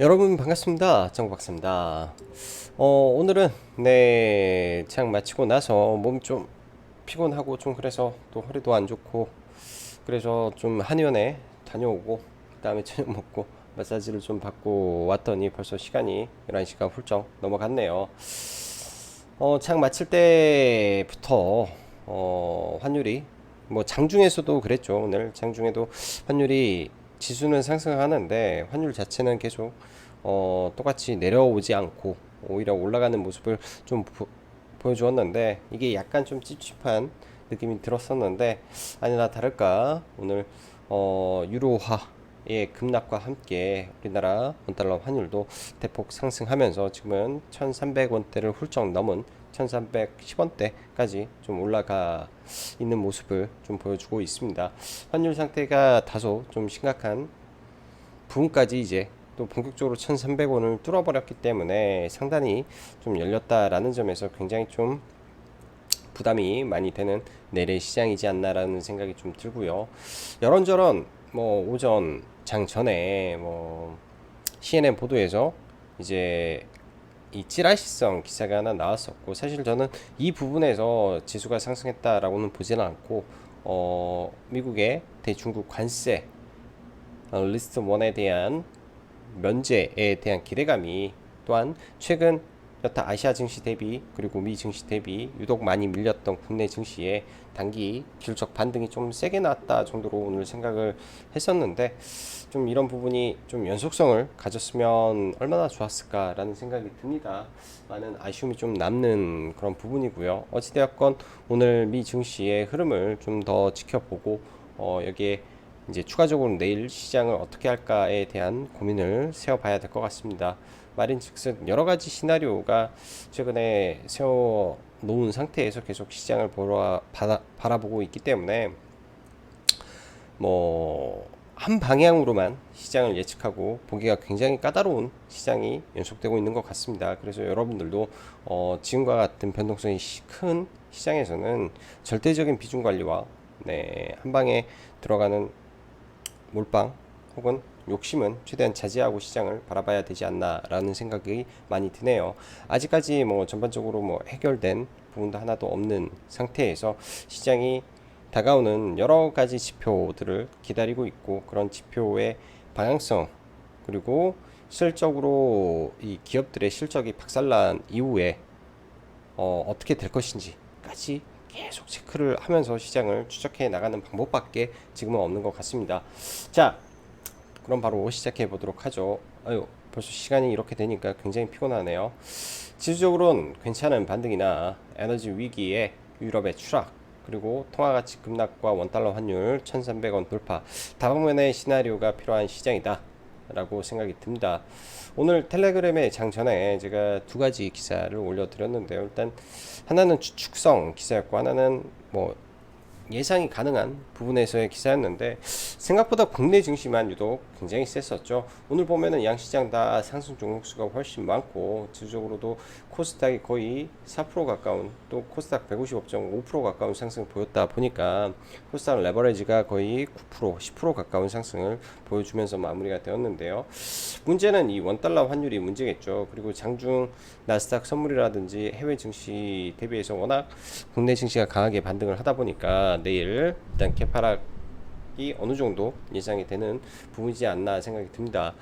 여러분 반갑습니다. 정박사입니다. 오늘은 창 마치고 나서 몸 좀 피곤하고 좀 그래서 또 허리도 안 좋고 그래서 좀 한의원에 다녀오고 그다음에 저녁 먹고 마사지를 좀 받고 왔더니 벌써 시간이 11시가 훌쩍 넘어갔네요. 창 마칠 때부터 환율이 뭐 장중에서도 그랬죠. 오늘 장중에도 환율이 지수는 상승하는데 환율 자체는 계속 똑같이 내려오지 않고 오히려 올라가는 모습을 좀 보여주었는데 이게 약간 좀 찝찝한 느낌이 들었었는데 아니나 다를까 오늘 유로화의 급락과 함께 우리나라 원달러 환율도 대폭 상승하면서 지금은 1,300원대를 훌쩍 넘은 1,310원대까지 좀 올라가 있는 모습을 좀 보여주고 있습니다. 환율 상태가 다소 좀 심각한 부분까지 이제 또 본격적으로 1,300원을 뚫어버렸기 때문에 상단이 좀 열렸다라는 점에서 굉장히 좀 부담이 많이 되는 내래 시장이지 않나라는 생각이 좀 들고요. 이런저런 뭐 오전 장 전에 뭐 CNN 보도에서 이제 이 찌라시성 기사가 하나 나왔었고 사실 저는 이 부분에서 지수가 상승했다라고는 보지는 않고 미국의 대중국 관세 리스트 1에 대한 면제에 대한 기대감이 또한 최근 여타 아시아 증시 대비 그리고 미 증시 대비 유독 많이 밀렸던 국내 증시에 단기 기술적 반등이 좀 세게 나왔다 정도로 오늘 생각을 했었는데 좀 이런 부분이 좀 연속성을 가졌으면 얼마나 좋았을까라는 생각이 듭니다. 많은 아쉬움이 좀 남는 그런 부분이고요. 어찌되었건 오늘 미 증시의 흐름을 좀 더 지켜보고 여기에 이제 추가적으로 내일 시장을 어떻게 할까에 대한 고민을 세워봐야 될 것 같습니다. 말인즉슨 여러 가지 시나리오가 최근에 세워 놓은 상태에서 계속 시장을 바라보고 있기 때문에 뭐 한 방향으로만 시장을 예측하고 보기가 굉장히 까다로운 시장이 연속되고 있는 것 같습니다. 그래서 여러분들도 지금과 같은 변동성이 큰 시장에서는 절대적인 비중 관리와 한 방에 들어가는 몰빵 혹은 욕심은 최대한 자제하고 시장을 바라봐야 되지 않나라는 생각이 많이 드네요. 아직까지 뭐 전반적으로 뭐 해결된 부분도 하나도 없는 상태에서 시장이 다가오는 여러 가지 지표들을 기다리고 있고 그런 지표의 방향성 그리고 실적으로 이 기업들의 실적이 박살난 이후에 어떻게 될 것인지까지 계속 체크를 하면서 시장을 추적해 나가는 방법밖에 지금은 없는 것 같습니다. 자, 그럼 바로 시작해 보도록 하죠. 아유, 벌써 시간이 이렇게 되니까 굉장히 피곤하네요. 지수적으로는 괜찮은 반등이나 에너지 위기에 유럽의 추락 그리고 통화가치 급락과 원달러 환율 1,300원 돌파 다방면의 시나리오가 필요한 시장이다 라고 생각이 듭니다. 오늘 텔레그램에 장 전에 제가 두 가지 기사를 올려드렸는데요. 일단 하나는 추측성 기사였고 하나는 뭐 예상이 가능한 부분에서의 기사였는데 생각보다 국내 증시만 유독 굉장히 셌었죠. 오늘 보면은 양시장 다 상승 종목수가 훨씬 많고 지수적으로도 코스닥이 거의 4% 가까운 또 코스닥 155.5% 가까운 상승을 보였다 보니까 코스닥 레버리지가 거의 9% 10% 가까운 상승을 보여주면서 마무리가 되었는데요. 문제는 이 원달러 환율이 문제겠죠. 그리고 장중 나스닥 선물이라든지 해외 증시 대비해서 워낙 국내 증시가 강하게 반등을 하다 보니까 내일 일단 개파락이 어느 정도 예상이 되는 부분이지 않나 생각이 듭니다.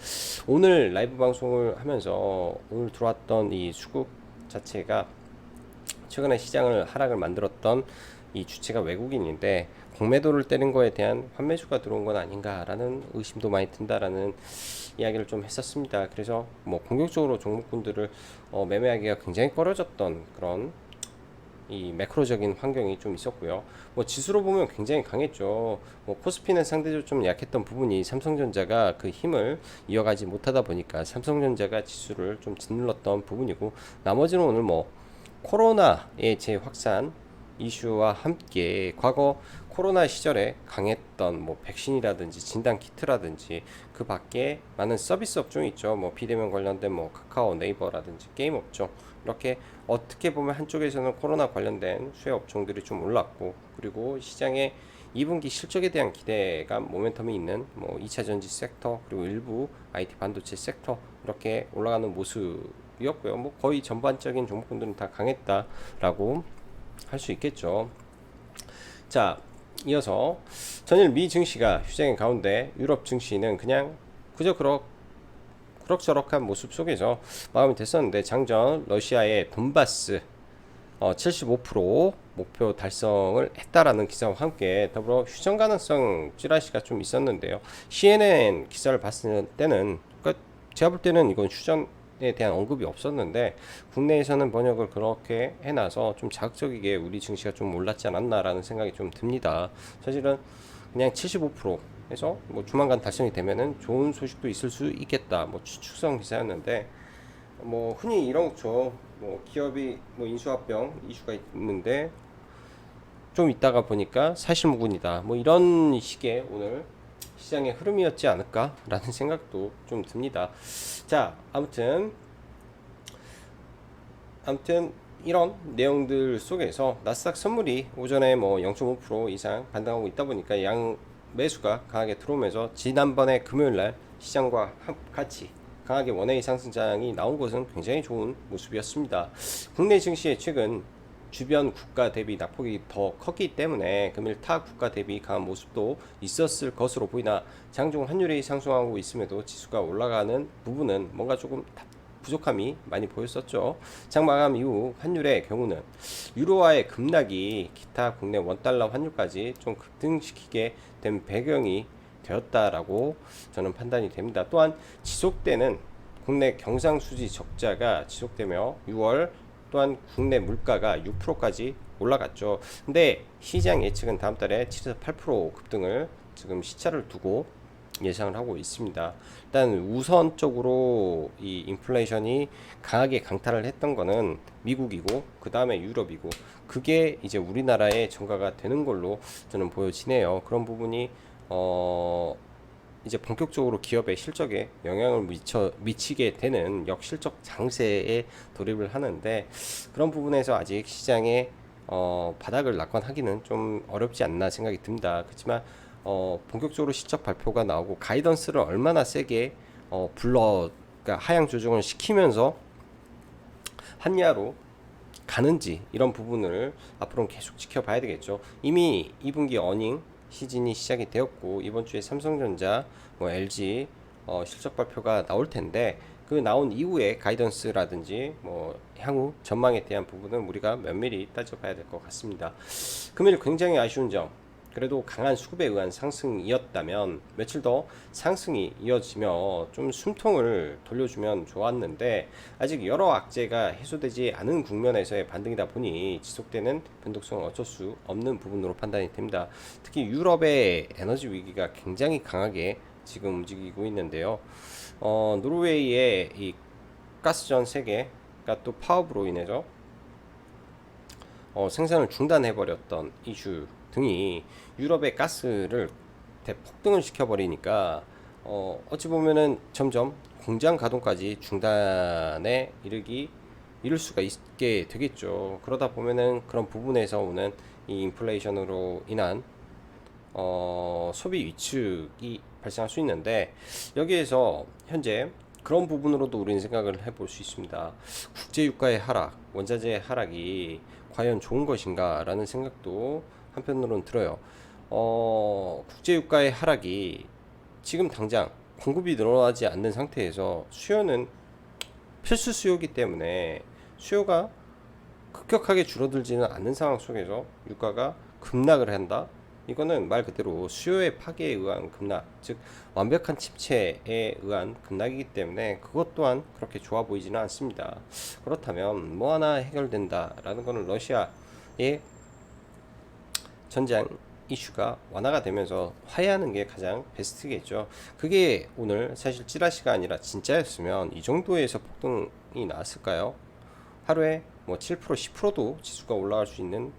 오늘 라이브 방송을 하면서 오늘 들어왔던 이 수급 자체가 최근에 시장을 하락을 만들었던 이 주체가 외국인인데 공매도를 때린 거에 대한 환매수가 들어온 건 아닌가라는 의심도 많이 든다라는 이야기를 좀 했었습니다. 그래서 뭐 공격적으로 종목군들을 매매하기가 굉장히 꺼려졌던 그런 이 매크로적인 환경이 좀 있었고요. 뭐 지수로 보면 굉장히 강했죠. 뭐 코스피는 상대적으로 좀 약했던 부분이 삼성전자가 그 힘을 이어가지 못하다 보니까 삼성전자가 지수를 좀 짓눌렀던 부분이고 나머지는 오늘 뭐 코로나의 재확산 이슈와 함께 과거 코로나 시절에 강했던 뭐 백신이라든지 진단 키트라든지 그 밖에 많은 서비스 업종이 있죠. 뭐 비대면 관련된 뭐 카카오, 네이버라든지 게임 업종 이렇게 어떻게 보면 한쪽에서는 코로나 관련된 수혜 업종들이 좀 올랐고 그리고 시장에 2분기 실적에 대한 기대감, 모멘텀이 있는 뭐 2차 전지 섹터 그리고 일부 IT 반도체 섹터 이렇게 올라가는 모습이었고요. 뭐 거의 전반적인 종목군들은 다 강했다라고 할 수 있겠죠. 자, 이어서 전일 미 증시가 휴장인 가운데 유럽 증시는 그냥 그저 그럭저럭한 모습 속에서 마감이 됐었는데, 장전 러시아의 돈바스 75% 목표 달성을 했다라는 기사와 함께 더불어 휴전 가능성 찌라시가 좀 있었는데요. CNN 기사를 봤을 때는, 그러니까 제가 볼 때는 이건 휴전에 대한 언급이 없었는데 국내에서는 번역을 그렇게 해놔서 좀 자극적이게 우리 증시가 좀 올랐지 않았나라는 생각이 좀 듭니다. 사실은 그냥 75% 해서 뭐 조만간 달성이 되면은 좋은 소식도 있을 수 있겠다, 뭐 추측성 기사였는데, 뭐 흔히 이런 거죠. 뭐 기업이 뭐 인수합병 이슈가 있는데 좀 있다가 보니까 사실무근이다, 뭐 이런 식의 오늘 시장의 흐름이었지 않을까라는 생각도 좀 듭니다. 자, 아무튼 이런 내용들 속에서 나스닥 선물이 오전에 뭐 0.5% 이상 반등하고 있다 보니까 양 매수가 강하게 들어오면서 지난번에 금요일날 시장과 같이 강하게 원웨이 상승장이 나온 것은 굉장히 좋은 모습이었습니다. 국내 증시의 최근 주변 국가 대비 낙폭이 더 컸기 때문에 금일 타 국가 대비 강한 모습도 있었을 것으로 보이나, 장중 환율이 상승하고 있음에도 지수가 올라가는 부분은 뭔가 조금 부족함이 많이 보였었죠. 장 마감 이후 환율의 경우는 유로화의 급락이 기타 국내 원달러 환율까지 좀 급등시키게 된 배경이 되었다라고 저는 판단이 됩니다. 또한 지속되는 국내 경상수지 적자가 지속되며 6월 또한 국내 물가가 6%까지 올라갔죠. 근데 시장 예측은 다음 달에 7에서 8% 급등을 지금 시차를 두고 예상을 하고 있습니다. 일단 우선적으로 이 인플레이션이 강하게 강탈을 했던 거는 미국이고 그 다음에 유럽이고, 그게 이제 우리나라에 전가가 되는 걸로 저는 보여지네요. 그런 부분이 이제 본격적으로 기업의 실적에 영향을 미치게 되는 역실적 장세에 돌입을 하는데, 그런 부분에서 아직 시장의 바닥을 낙관하기는 좀 어렵지 않나 생각이 듭니다. 그렇지만 본격적으로 실적 발표가 나오고 가이던스를 얼마나 세게 그러니까 하향 조정을 시키면서 한야로 가는지, 이런 부분을 앞으로는 계속 지켜봐야 되겠죠. 이미 2분기 어닝 시즌이 시작이 되었고 이번 주에 삼성전자, 뭐 LG 실적 발표가 나올 텐데, 그 나온 이후에 가이던스라든지 뭐 향후 전망에 대한 부분은 우리가 면밀히 따져봐야 될 것 같습니다. 금일 굉장히 아쉬운 점, 그래도 강한 수급에 의한 상승이었다면 며칠 더 상승이 이어지며 좀 숨통을 돌려주면 좋았는데, 아직 여러 악재가 해소되지 않은 국면에서의 반등이다 보니 지속되는 변동성은 어쩔 수 없는 부분으로 판단이 됩니다. 특히 유럽의 에너지 위기가 굉장히 강하게 지금 움직이고 있는데요. 노르웨이의 이 가스전 세계가 또 파업으로 인해서 생산을 중단해버렸던 이슈 등이 유럽의 가스를 대폭등을 시켜버리니까 어찌 보면은 점점 공장 가동까지 중단에 이를 수가 있게 되겠죠. 그러다 보면은 그런 부분에서 오는 이 인플레이션으로 인한 소비 위축이 발생할 수 있는데, 여기에서 현재 그런 부분으로도 우리는 생각을 해볼 수 있습니다. 국제유가의 하락, 원자재의 하락이 과연 좋은 것인가 라는 생각도 한편으로는 들어요. 국제유가의 하락이 지금 당장 공급이 늘어나지 않는 상태에서 수요는 필수 수요이기 때문에 수요가 급격하게 줄어들지는 않는 상황 속에서 유가가 급락을 한다? 이거는 말 그대로 수요의 파괴에 의한 급락, 즉 완벽한 침체에 의한 급락이기 때문에 그것 또한 그렇게 좋아 보이지는 않습니다. 그렇다면 뭐 하나 해결된다라는 것은 러시아의 전장 이슈가 완화가 되면서 화해하는 게 가장 베스트겠죠. 그게 오늘 사실 찌라시가 아니라 진짜였으면 이 정도에서 폭등이 나왔을까요? 하루에 뭐 7%, 10%도 지수가 올라갈 수 있는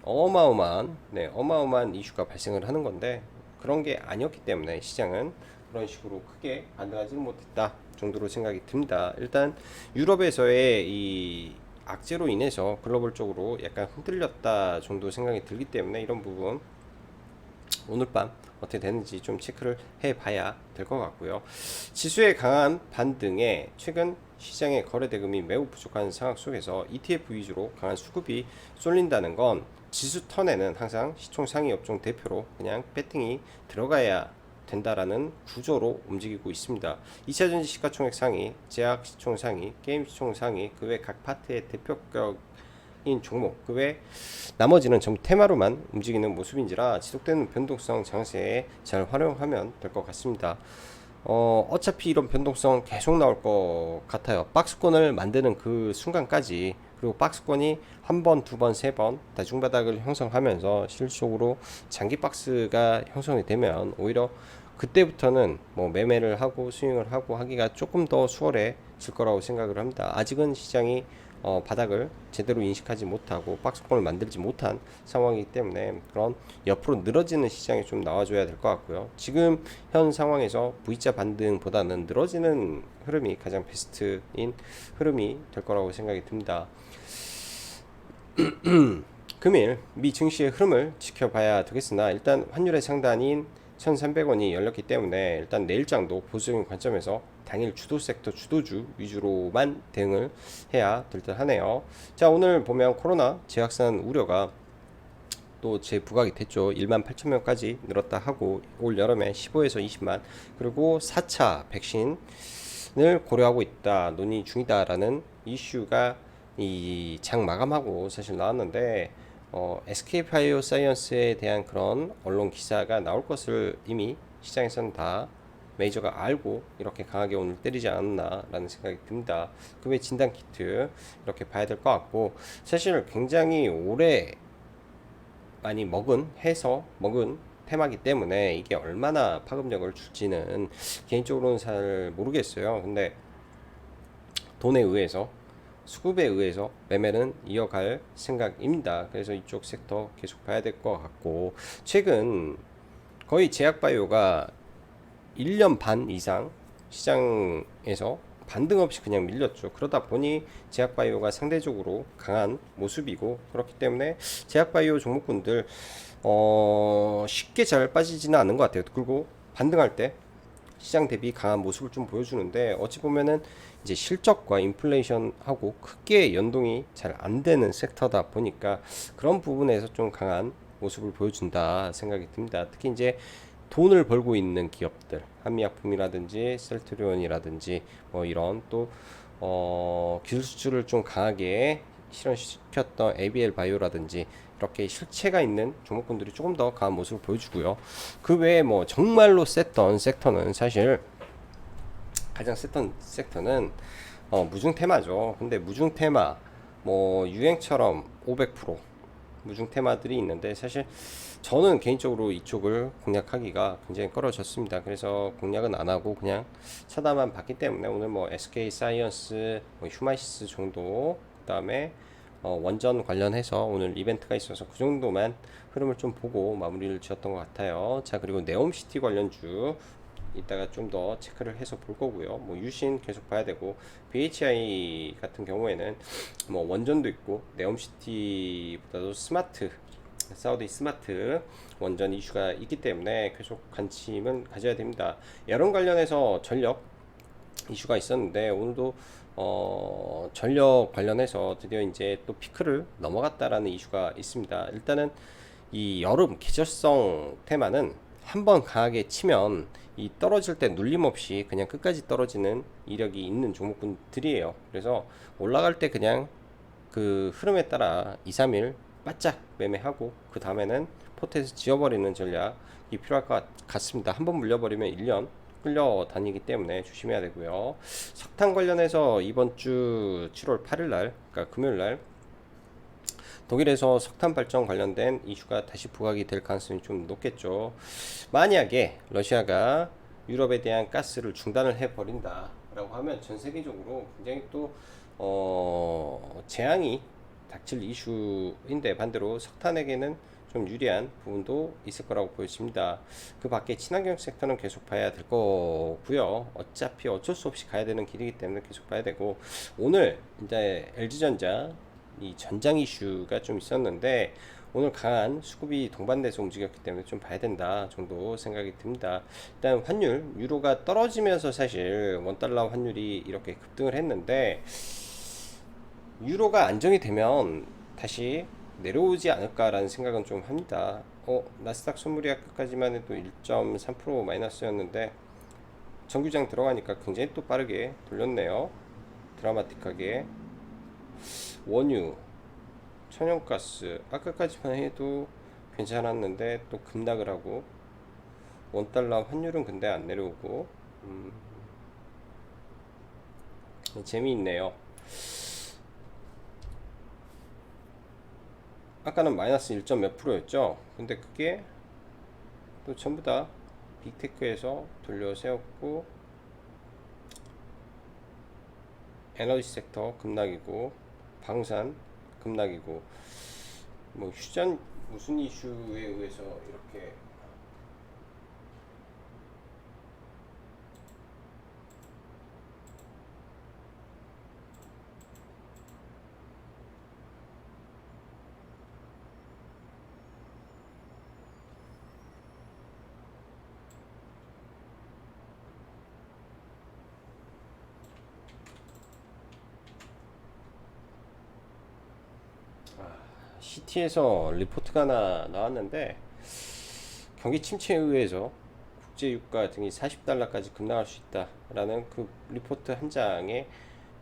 어마어마한 이슈가 발생을 하는 건데, 그런 게 아니었기 때문에 시장은 그런 식으로 크게 반등하지는 못했다 정도로 생각이 듭니다. 일단 유럽에서의 이 악재로 인해서 글로벌적으로 약간 흔들렸다 정도 생각이 들기 때문에 이런 부분 오늘 밤 어떻게 되는지 좀 체크를 해봐야 될 것 같고요. 지수의 강한 반등에 최근 시장의 거래 대금이 매우 부족한 상황 속에서 ETF 위주로 강한 수급이 쏠린다는 건 지수 턴에는 항상 시총 상위 업종 대표로 그냥 배팅이 들어가야 된다라는 구조로 움직이고 있습니다. 2차전지 시가총액 상위, 제약 시총 상위, 게임 시총 상위, 그 외 각 파트의 대표격인 종목, 그 외 나머지는 전부 테마로만 움직이는 모습인지라 지속되는 변동성 장세에 잘 활용하면 될 것 같습니다. 어차피 이런 변동성 계속 나올 것 같아요. 박스권을 만드는 그 순간까지, 그리고 박스권이 한 번, 두 번, 세 번 대중바닥을 형성하면서 실질적으로 장기 박스가 형성이 되면 오히려 그때부터는 뭐 매매를 하고 스윙을 하고 하기가 조금 더 수월해질 거라고 생각을 합니다. 아직은 시장이 바닥을 제대로 인식하지 못하고 박스권을 만들지 못한 상황이기 때문에 그런 옆으로 늘어지는 시장이 좀 나와줘야 될 것 같고요. 지금 현 상황에서 V자 반등보다는 늘어지는 흐름이 가장 베스트인 흐름이 될 거라고 생각이 듭니다. 금일 미 증시의 흐름을 지켜봐야 되겠으나 일단 환율의 상단인 1,300원이 열렸기 때문에 일단 내일장도 보수적인 관점에서 당일 주도 섹터 주도주 위주로만 대응을 해야 될 듯 하네요. 자, 오늘 보면 코로나 재확산 우려가 또 재부각이 됐죠. 18,000명까지 늘었다 하고 올 여름에 15에서 20만, 그리고 4차 백신을 고려하고 있다, 논의 중이다라는 이슈가 이 장 마감하고 사실 나왔는데 SK바이오사이언스에 대한 그런 언론 기사가 나올 것을 이미 시장에서는 다 메이저가 알고 이렇게 강하게 오늘 때리지 않았나라는 생각이 듭니다. 그 외 진단키트 이렇게 봐야 될 것 같고, 사실 굉장히 오래 많이 먹은 테마기 때문에 이게 얼마나 파급력을 줄지는 개인적으로는 잘 모르겠어요. 근데 돈에 의해서, 수급에 의해서 매매는 이어갈 생각입니다. 그래서 이쪽 섹터 계속 봐야 될 것 같고, 최근 거의 제약바이오가 1년 반 이상 시장에서 반등 없이 그냥 밀렸죠. 그러다 보니 제약바이오가 상대적으로 강한 모습이고, 그렇기 때문에 제약바이오 종목군들 쉽게 잘 빠지지는 않는 것 같아요. 그리고 반등할 때 시장 대비 강한 모습을 좀 보여주는데, 어찌 보면은 이제 실적과 인플레이션하고 크게 연동이 잘 안 되는 섹터다 보니까 그런 부분에서 좀 강한 모습을 보여준다 생각이 듭니다. 특히 이제 돈을 벌고 있는 기업들, 한미약품이라든지 셀트리온이라든지 뭐 이런 또 기술 수출을 좀 강하게 실현시켰던 ABL 바이오라든지 이렇게 실체가 있는 종목군들이 조금 더 강한 모습을 보여주고요. 그 외에 뭐 정말로 셌던 섹터는 사실 가장 셌던 섹터는 무중 테마죠. 근데 무중 테마 뭐 유행처럼 500% 무중 테마들이 있는데, 사실 저는 개인적으로 이쪽을 공략하기가 굉장히 꺼려졌습니다. 그래서 공략은 안 하고 그냥 차단만 받기 때문에 오늘 뭐 SK 사이언스, 뭐 휴마시스 정도, 그 다음에 원전 관련해서 오늘 이벤트가 있어서 그 정도만 흐름을 좀 보고 마무리를 지었던 것 같아요. 자, 그리고 네옴시티 관련주 이따가 좀 더 체크를 해서 볼 거고요. 뭐 유신 계속 봐야 되고, BHI 같은 경우에는 뭐 원전도 있고 네옴시티보다도 스마트, 사우디 스마트 원전 이슈가 있기 때문에 계속 관심은 가져야 됩니다. 여론 관련해서 전력 이슈가 있었는데 오늘도 전력 관련해서 드디어 이제 또 피크를 넘어갔다라는 이슈가 있습니다. 일단은 이 여름 계절성 테마는 한번 강하게 치면 이 떨어질 때 눌림 없이 그냥 끝까지 떨어지는 이력이 있는 종목군들이에요. 그래서 올라갈 때 그냥 그 흐름에 따라 2, 3일 바짝 매매하고 그 다음에는 포트에서 지워버리는 전략이 필요할 것 같습니다. 한번 물려버리면 1년 끌려다니기 때문에 조심해야 되고요. 석탄 관련해서 이번 주 7월 8일날, 그러니까 금요일날 독일에서 석탄 발전 관련된 이슈가 다시 부각이 될 가능성이 좀 높겠죠. 만약에 러시아가 유럽에 대한 가스를 중단을 해버린다 라고 하면 전 세계적으로 굉장히 또 재앙이 닥칠 이슈인데, 반대로 석탄에게는 좀 유리한 부분도 있을 거라고 보여집니다. 그 밖에 친환경 섹터는 계속 봐야 될 거고요. 어차피 어쩔 수 없이 가야 되는 길이기 때문에 계속 봐야 되고, 오늘 이제 LG전자 이 전장 이슈가 좀 있었는데 오늘 강한 수급이 동반돼서 움직였기 때문에 좀 봐야 된다 정도 생각이 듭니다. 일단 환율 유로가 떨어지면서 사실 원달러 환율이 이렇게 급등을 했는데, 유로가 안정이 되면 다시 내려오지 않을까라는 생각은 좀 합니다. 나스닥 선물이 아까까지만 해도 1.3% 마이너스였는데 정규장 들어가니까 굉장히 또 빠르게 돌렸네요. 드라마틱하게. 원유, 천연가스 아까까지만 해도 괜찮았는데 또 급락을 하고, 원달러 환율은 근데 안 내려오고, 재미있네요. 아까는 마이너스 1. 몇 프로였죠. 근데 그게 또 전부 다 빅테크에서 돌려 세웠고, 에너지 섹터 급락이고, 방산 급락이고, 뭐 휴전 무슨 이슈에 의해서 이렇게 CT에서 리포트가 나왔는데, 경기 침체에 의해서 국제 유가 등이 40달러까지 급락할 수 있다라는 그 리포트 한 장에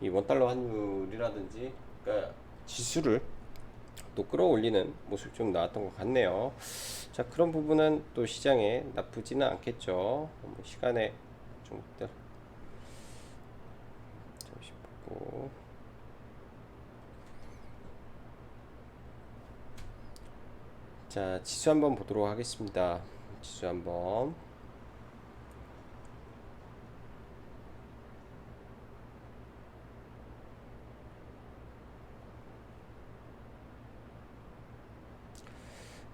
이 원달러 환율이라든지 그러니까 지수를 또 끌어올리는 모습이 좀 나왔던 것 같네요. 자, 그런 부분은 또 시장에 나쁘지는 않겠죠. 뭐 시간에 좀 잠시 보고. 자, 지수 한번 보도록 하겠습니다. 지수 한번.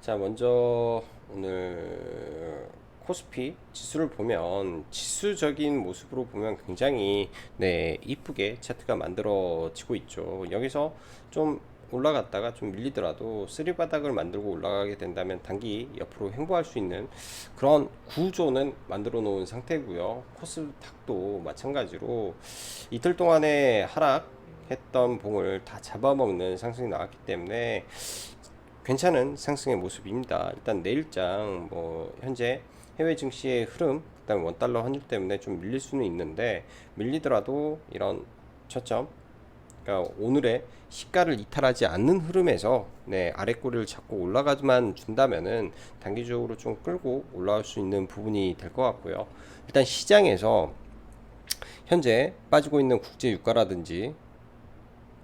자, 먼저 오늘 코스피 지수를 보면, 지수적인 모습으로 보면 굉장히 이쁘게 차트가 만들어지고 있죠. 여기서 좀 올라갔다가 좀 밀리더라도 쓰리바닥을 만들고 올라가게 된다면 단기 옆으로 횡보할 수 있는 그런 구조는 만들어 놓은 상태고요. 코스닥도 마찬가지로 이틀 동안의 하락했던 봉을 다 잡아먹는 상승이 나왔기 때문에 괜찮은 상승의 모습입니다. 일단 내일장 뭐 현재 해외 증시의 흐름, 그다음 원달러 환율 때문에 좀 밀릴 수는 있는데, 밀리더라도 이런 저점, 그러니까 오늘의 시가를 이탈하지 않는 흐름에서 아래 꼬리를 잡고 올라가만 준다면은 단기적으로 좀 끌고 올라올 수 있는 부분이 될 것 같고요. 일단 시장에서 현재 빠지고 있는 국제 유가라든지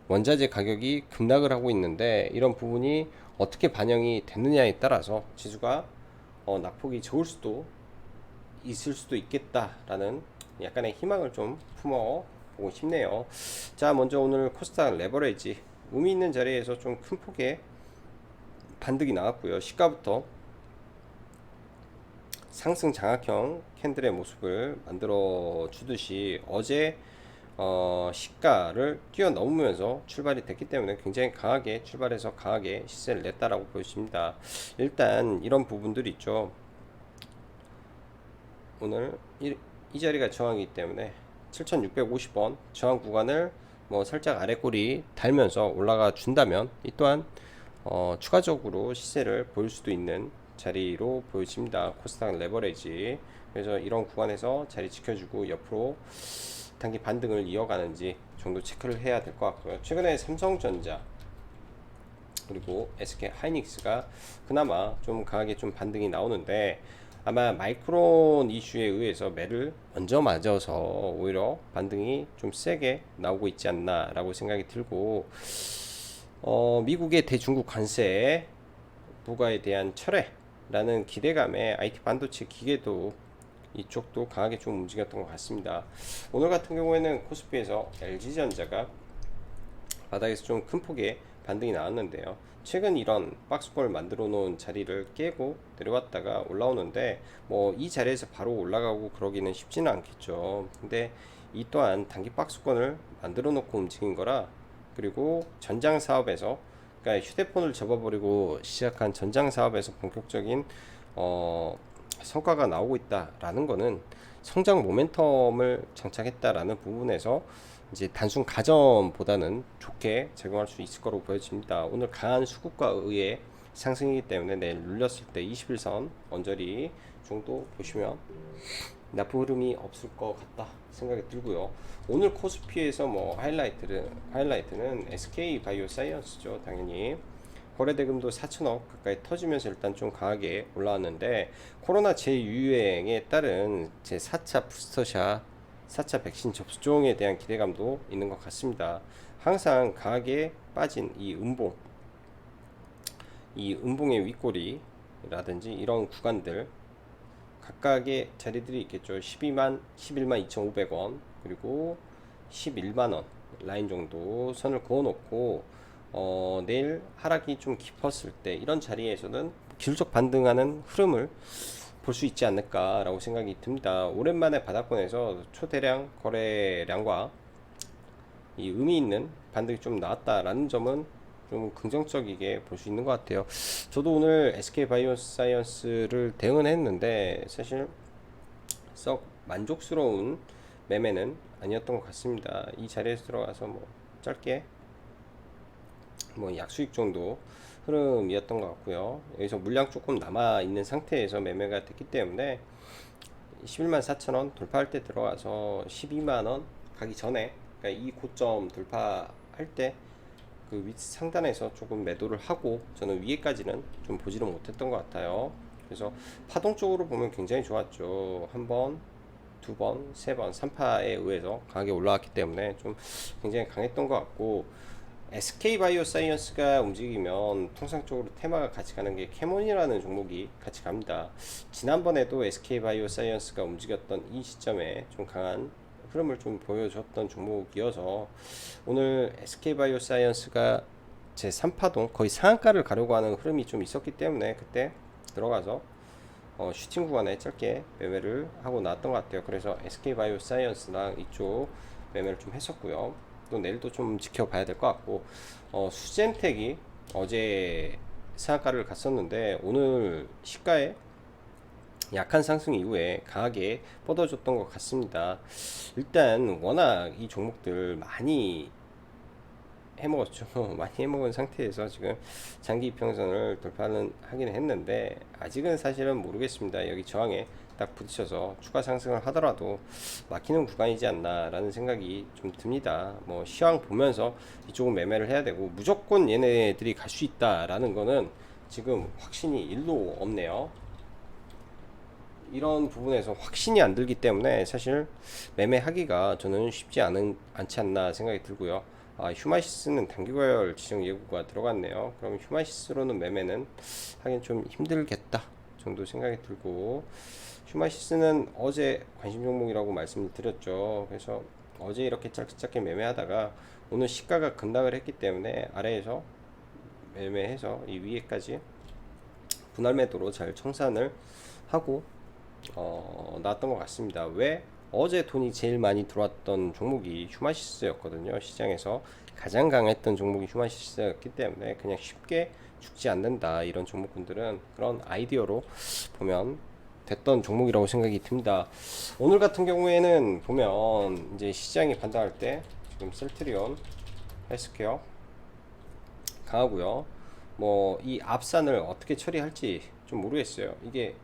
원자재 가격이 급락을 하고 있는데, 이런 부분이 어떻게 반영이 됐느냐에 따라서 지수가 낙폭이 적을 수도 있을 수도 있겠다라는 약간의 희망을 좀 품어 보고 싶네요. 자, 먼저 오늘 코스닥 레버리지 의미 있는 자리에서 좀 큰 폭의 반등이 나왔고요. 시가부터 상승 장악형 캔들의 모습을 만들어 주듯이 어제 시가를 뛰어넘으면서 출발이 됐기 때문에 굉장히 강하게 출발해서 강하게 시세를 냈다라고 보여집니다. 일단 이런 부분들이 있죠. 오늘 이 자리가 저항이기 때문에 7,650원 저항 구간을 뭐 살짝 아래 꼬리 달면서 올라가 준다면 이 또한 추가적으로 시세를 보일 수도 있는 자리로 보여집니다. 코스닥 레버리지. 그래서 이런 구간에서 자리 지켜주고 옆으로 단기 반등을 이어가는지 정도 체크를 해야 될 것 같고요. 최근에 삼성전자 그리고 SK 하이닉스가 그나마 좀 강하게 좀 반등이 나오는데, 아마 마이크론 이슈에 의해서 매를 먼저 맞아서 오히려 반등이 좀 세게 나오고 있지 않나 라고 생각이 들고, 미국의 대중국 관세 부과에 대한 철회라는 기대감에 IT 반도체 기계도 이쪽도 강하게 좀 움직였던 것 같습니다. 오늘 같은 경우에는 코스피에서 LG전자가 바닥에서 좀 큰 폭의 반등이 나왔는데요. 최근 이런 박스권을 만들어 놓은 자리를 깨고 내려왔다가 올라오는데 뭐 이 자리에서 바로 올라가고 그러기는 쉽지는 않겠죠. 근데 이 또한 단기 박스권을 만들어 놓고 움직인 거라, 그리고 전장 사업에서, 그러니까 휴대폰을 접어버리고 시작한 전장 사업에서 본격적인 성과가 나오고 있다라는 거는 성장 모멘텀을 장착했다라는 부분에서 이제 단순 가점보다는 좋게 적용할 수 있을 거로 보여집니다. 오늘 강한 수급과 의의 상승이기 때문에 내일 눌렸을 때 21선 언저리 정도 보시면 나쁜 흐름이 없을 것 같다 생각이 들고요. 오늘 코스피에서 뭐 하이라이트는 SK 바이오사이언스죠. 당연히 거래대금도 4천억 가까이 터지면서 일단 좀 강하게 올라왔는데, 코로나 재유행에 따른 제4차 부스터샷, 4차 백신 접종에 대한 기대감도 있는 것 같습니다. 항상 강하게 빠진 이 음봉의 윗꼬리라든지 이런 구간들 각각의 자리들이 있겠죠. 11만 2,500원 그리고 11만원 라인 정도 선을 그어 놓고 내일 하락이 좀 깊었을 때 이런 자리에서는 기술적 반등하는 흐름을 볼 수 있지 않을까라고 생각이 듭니다. 오랜만에 바닥권에서 초대량 거래량과 이 의미 있는 반등이 좀 나왔다라는 점은 좀 긍정적이게 볼 수 있는 것 같아요. 저도 오늘 SK 바이오사이언스를 대응은 했는데 사실 썩 만족스러운 매매는 아니었던 것 같습니다. 이 자리에서 들어가서 뭐 짧게 뭐 약수익 정도 흐름이었던 것 같고요. 여기서 물량 조금 남아 있는 상태에서 매매가 됐기 때문에 11만 4천원 돌파할 때 들어가서 12만원 가기 전에, 그러니까 이 고점 돌파할 때 그 윗 상단에서 조금 매도를 하고, 저는 위에까지는 좀 보지를 못했던 것 같아요. 그래서 파동적으로 보면 굉장히 좋았죠. 한 번, 두 번, 세 번, 3파에 의해서 강하게 올라왔기 때문에 좀 굉장히 강했던 것 같고, SK 바이오사이언스가 움직이면 통상적으로 테마가 같이 가는 게 캐몬이라는 종목이 같이 갑니다. 지난번에도 SK 바이오사이언스가 움직였던 이 시점에 좀 강한 흐름을 좀 보여줬던 종목이어서 오늘 SK 바이오사이언스가 제 3파동 거의 상한가를 가려고 하는 흐름이 좀 있었기 때문에 그때 들어가서 슈팅 구간에 짧게 매매를 하고 나왔던 것 같아요. 그래서 SK 바이오사이언스랑 이쪽 매매를 좀 했었고요. 또 내일도 좀 지켜봐야 될 것 같고, 수젠텍이 어제 상한가를 갔었는데 오늘 시가에 약한 상승 이후에 강하게 뻗어줬던 것 같습니다. 일단 워낙 이 종목들 많이 해먹었죠. 많이 해먹은 상태에서 지금 장기 이평선을 돌파는 하기는 했는데 아직은 사실은 모르겠습니다. 여기 저항에 딱 부딪혀서 추가 상승을 하더라도 막히는 구간이지 않나 라는 생각이 좀 듭니다. 뭐 시황 보면서 이쪽은 매매를 해야 되고 무조건 얘네들이 갈 수 있다 라는 거는 지금 확신이 1도 없네요. 이런 부분에서 확신이 안 들기 때문에 사실 매매하기가 저는 쉽지 않지 않나 생각이 들고요. 휴마시스는 단기과열 지정 예고가 들어갔네요. 그럼 휴마시스로는 매매는 하긴 좀 힘들겠다 정도 생각이 들고, 휴마시스는 어제 관심 종목이라고 말씀을 드렸죠. 그래서 어제 이렇게 짧게 매매하다가 오늘 시가가 급락을 했기 때문에 아래에서 매매해서 이 위에까지 분할 매도로 잘 청산을 하고 나왔던 것 같습니다. 왜? 어제 돈이 제일 많이 들어왔던 종목이 휴마시스였거든요. 시장에서 가장 강했던 종목이 휴마시스였기 때문에 그냥 쉽게 죽지 않는다, 이런 종목군들은 그런 아이디어로 보면 됐던 종목이라고 생각이 듭니다. 오늘 같은 경우에는 보면 이제 시장이 반등할 때 지금 셀트리온, 헬스케어 강하고요. 뭐 이 앞산을 어떻게 처리할지 좀 모르겠어요. 이게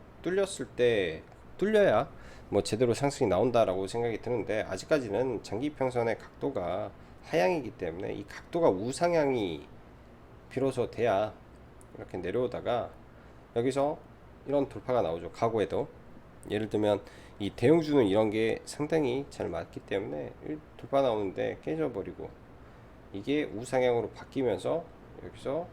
뚫려야 뭐 제대로 상승이 나온다라고 생각이 드는데, 아직까지는 장기 평선의 각도가 하향이기 때문에 이 각도가 우상향이 비로소 돼야 이렇게 내려오다가 여기서 이런 돌파가 나오죠. 과거에도 예를 들면 이 대형주는 이런 게 상당히 잘 맞기 때문에 돌파 나오는데 깨져버리고 이게 우상향으로 바뀌면서 여기서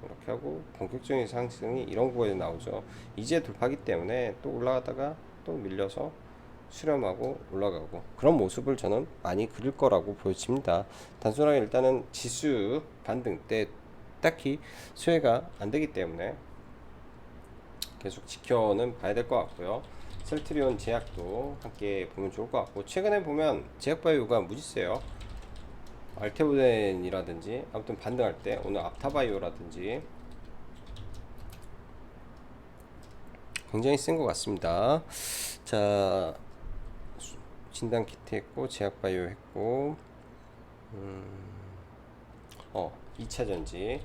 이렇게 하고 본격적인 상승이 이런 구간에 나오죠. 이제 돌파하기 때문에 또 올라가다가 또 밀려서 수렴하고 올라가고 그런 모습을 저는 많이 그릴 거라고 보여집니다. 단순하게 일단은 지수 반등 때 딱히 수혜가 안 되기 때문에 계속 지켜는 봐야 될 것 같고요. 셀트리온 제약도 함께 보면 좋을 것 같고, 최근에 보면 제약바이오가 무지세요. 알테오덴이라든지 아무튼 반등할 때 오늘 앞타바이오라든지 굉장히 센 것 같습니다. 자, 진단키트 했고 제약바이오 했고 2차전지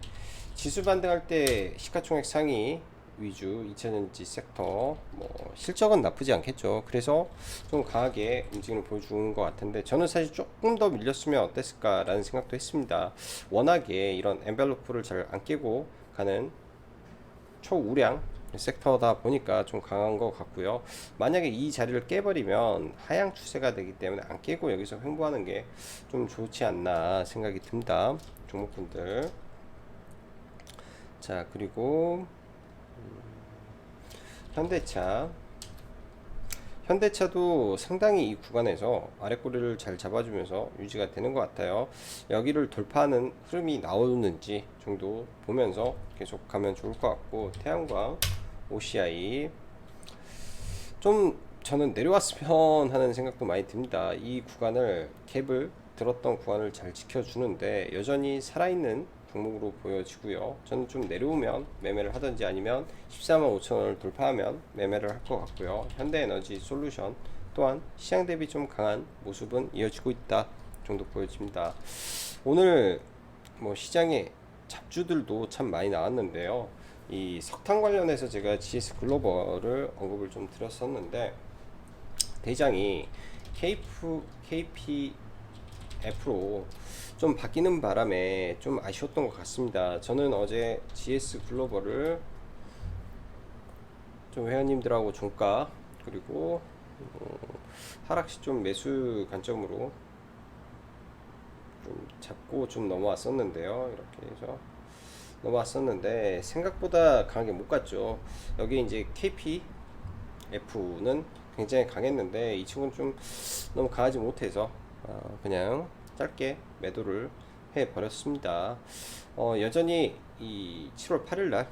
지수 반등할 때 시가총액 상위 위주 2차전지 섹터 뭐 실적은 나쁘지 않겠죠. 그래서 좀 강하게 움직임을 보여주는 것 같은데, 저는 사실 조금 더 밀렸으면 어땠을까 라는 생각도 했습니다. 워낙에 이런 엔벨로프를 잘 안 깨고 가는 초우량 섹터다 보니까 좀 강한 것 같고요. 만약에 이 자리를 깨버리면 하향 추세가 되기 때문에 안 깨고 여기서 횡보하는 게 좀 좋지 않나 생각이 듭니다. 종목분들. 자, 그리고 현대차도 상당히 이 구간에서 아랫꼬리를 잘 잡아주면서 유지가 되는 것 같아요. 여기를 돌파하는 흐름이 나오는지 정도 보면서 계속 가면 좋을 것 같고, 태양광 OCI 좀 저는 내려왔으면 하는 생각도 많이 듭니다. 이 구간을 갭을 들었던 구간을 잘 지켜주는데 여전히 살아있는 종목으로 보여지고요. 저는 좀 내려오면 매매를 하든지 아니면 14만 5천 원을 돌파하면 매매를 할 것 같고요. 현대에너지 솔루션 또한 시장 대비 좀 강한 모습은 이어지고 있다 정도 보여집니다. 오늘 뭐 시장에 잡주들도 참 많이 나왔는데요. 이 석탄 관련해서 제가 GS 글로벌을 언급을 좀 드렸었는데, 대장이 KPF로 좀 바뀌는 바람에 좀 아쉬웠던 것 같습니다. 저는 어제 GS 글로벌을 좀 회원님들하고 종가 그리고 하락시 좀 매수 관점으로 좀 잡고 좀 넘어왔었는데요. 이렇게 해서 넘어왔었는데 생각보다 강하게 못 갔죠. 여기 이제 KPF는 굉장히 강했는데 이 친구는 좀 너무 강하지 못해서 그냥 짧게 매도를 해 버렸습니다. 여전히 이 7월 8일 날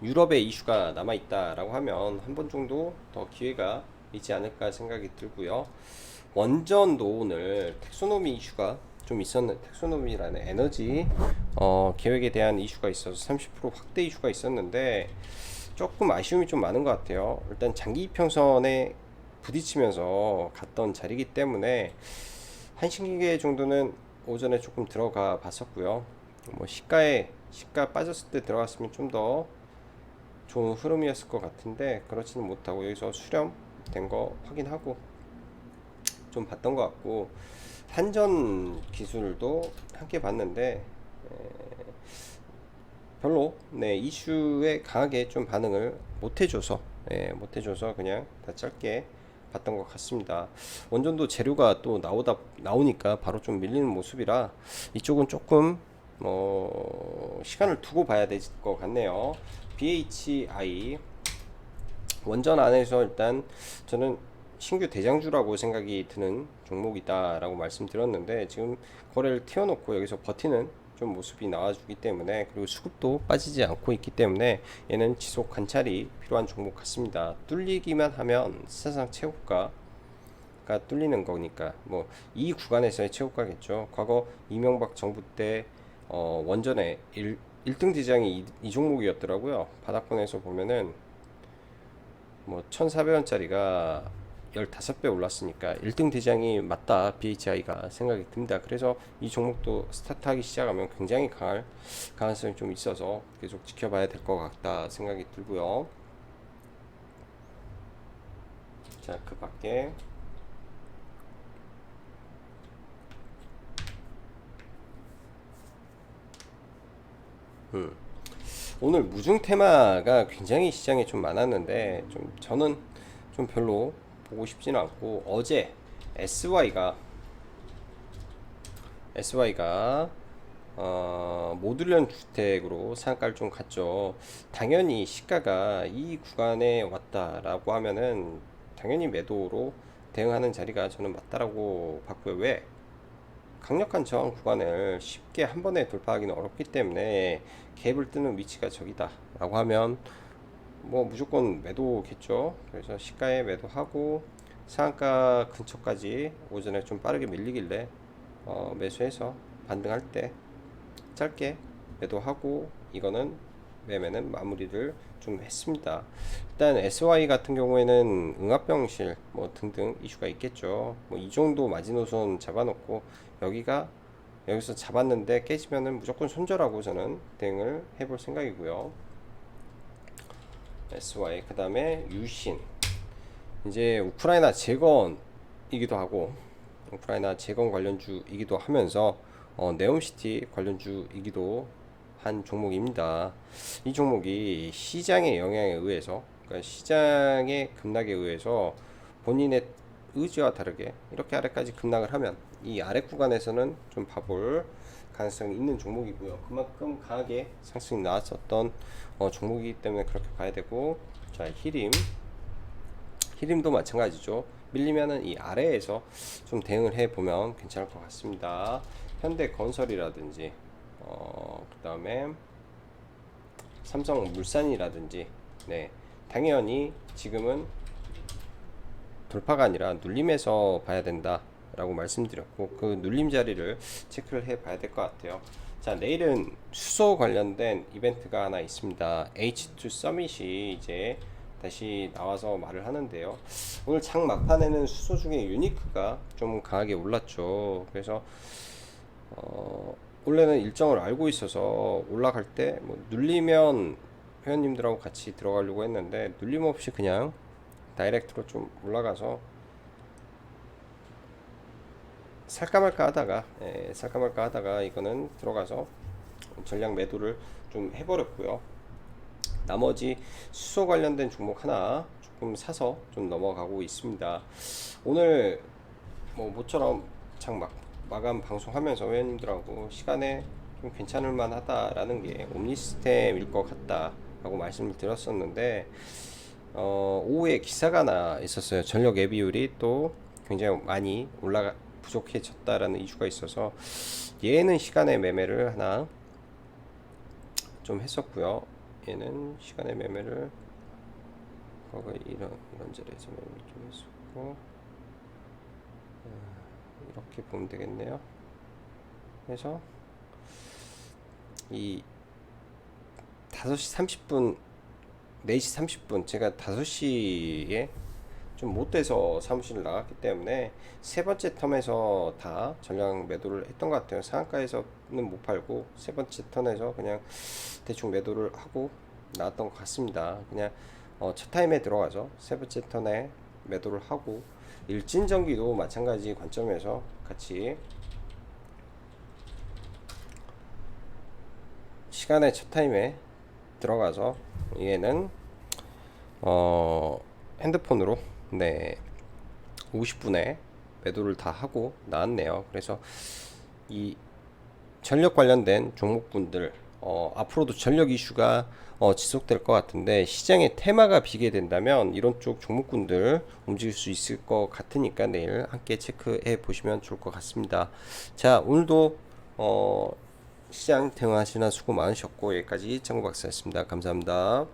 유럽의 이슈가 남아 있다라고 하면 한 번 정도 더 기회가 있지 않을까 생각이 들고요. 원전도 오늘 텍소노미 이슈가 좀 있었는, 텍소노미라는 에너지 계획에 대한 이슈가 있어서 30% 확대 이슈가 있었는데 조금 아쉬움이 좀 많은 것 같아요. 일단 장기 이평선에 부딪히면서 갔던 자리이기 때문에 한 신기계 정도는 오전에 조금 들어가 봤었고요. 뭐 시가 빠졌을 때 들어갔으면 좀 더 좋은 흐름이었을 것 같은데 그렇지는 못하고 여기서 수렴된 거 확인하고 좀 봤던 것 같고, 한전 기술도 함께 봤는데 별로 이슈에 강하게 좀 반응을 못해줘서 그냥 다 짧게 봤던 것 같습니다. 원전도 재료가 또 나오니까 바로 좀 밀리는 모습이라 이쪽은 조금 시간을 두고 봐야 될 것 같네요. BHI 원전 안에서 일단 저는 신규 대장주라고 생각이 드는 종목이다 라고 말씀드렸는데, 지금 거래를 튀어놓고 여기서 버티는 좀 모습이 나와주기 때문에, 그리고 수급도 빠지지 않고 있기 때문에 얘는 지속 관찰이 필요한 종목 같습니다. 뚫리기만 하면 사상 최고가가 뚫리는 거니까 뭐 이 구간에서의 최고가겠죠. 과거 이명박 정부 때 원전의 1등 대장이 이 종목이었더라고요. 바닥권에서 보면은 뭐 1,400원짜리가 15배 올랐으니까 1등 대장이 맞다, BHI가 생각이 듭니다. 그래서 이 종목도 스타트하기 시작하면 굉장히 강할 가능성이 좀 있어서 계속 지켜봐야 될 것 같다 생각이 들고요. 자, 그 밖에 오늘 무중 테마가 굉장히 시장에 좀 많았는데 저는 좀 별로 보고 싶지는 않고, 어제 SY가 모듈형 주택으로 상가를 좀 갔죠. 당연히 시가가 이 구간에 왔다라고 하면은 당연히 매도로 대응하는 자리가 저는 맞다라고 봤고요. 왜? 강력한 저항 구간을 쉽게 한 번에 돌파하기는 어렵기 때문에 갭을 뜨는 위치가 저기다 라고 하면 뭐 무조건 매도겠죠. 그래서 시가에 매도하고 상한가 근처까지 오전에 좀 빠르게 밀리길래 매수해서 반등할 때 짧게 매도하고 이거는 매매는 마무리를 좀 했습니다. 일단 SY 같은 경우에는 응압병실 뭐 등등 이슈가 있겠죠. 뭐 이 정도 마지노선 잡아놓고 여기서 잡았는데 깨지면은 무조건 손절하고 저는 대응을 해볼 생각이고요. SY 그 다음에 유신 이제 우크라이나 재건이기도 하고 우크라이나 재건 관련주이기도 하면서 네옴시티 관련주이기도 한 종목입니다. 이 종목이 시장의 영향에 의해서 그러니까 시장의 급락에 의해서 본인의 의지와 다르게 이렇게 아래까지 급락을 하면 이 아래 구간에서는 좀 봐볼 가능성이 있는 종목이고요. 그만큼 강하게 상승이 나왔었던 종목이기 때문에 그렇게 봐야 되고, 자 히림도 마찬가지죠. 밀리면은 이 아래에서 좀 대응을 해 보면 괜찮을 것 같습니다. 현대건설이라든지 그 다음에 삼성물산이라든지 네 당연히 지금은 돌파가 아니라 눌림에서 봐야 된다 라고 말씀드렸고 그 눌림 자리를 체크를 해 봐야 될 것 같아요. 자, 내일은 수소 관련된 이벤트가 하나 있습니다. H2 서밋이 이제 다시 나와서 말을 하는데요. 오늘 장 막판에는 수소 중에 유니크가 좀 강하게 올랐죠. 그래서 원래는 일정을 알고 있어서 올라갈 때 뭐 눌리면 회원님들하고 같이 들어가려고 했는데 눌림 없이 그냥 다이렉트로 좀 올라가서 살까 말까 하다가 이거는 들어가서 전량 매도를 좀 해버렸고요. 나머지 수소 관련된 종목 하나 조금 사서 좀 넘어가고 있습니다. 오늘 뭐 모처럼 마감 방송하면서 회원님들하고 시간에 좀 괜찮을 만하다라는 게 옴니시스템일 것 같다라고 말씀을 드렸었는데 오후에 기사가 하나 있었어요. 전력 예비율이 또 굉장히 많이 부족해졌다라는 이슈가 있어서 얘는 시간에 매매를 하나 좀 했었고요. 얘는 시간에 매매를 이런 자리에서 매매를 좀 했었고 이렇게 보면 되겠네요. 그래서 이 5시 30분 4시 30분 제가 5시에 좀 못돼서 사무실을 나갔기 때문에 세 번째 텀에서 다 전량 매도를 했던 것 같아요. 상한가에서는 못 팔고 세 번째 턴에서 그냥 대충 매도를 하고 나왔던 것 같습니다. 그냥 첫 타임에 들어가서 세 번째 턴에 매도를 하고 일진전기도 마찬가지 관점에서 같이 시간의 첫 타임에 들어가서 얘는 핸드폰으로 네 50분에 매도를 다 하고 나왔네요. 그래서 이 전력 관련된 종목분들 앞으로도 전력 이슈가 지속될 것 같은데 시장의 테마가 비게 된다면 이런 쪽 종목군들 움직일 수 있을 것 같으니까 내일 함께 체크해 보시면 좋을 것 같습니다. 자, 오늘도 시장 대응하시나 수고 많으셨고 여기까지 장구 박사였습니다. 감사합니다.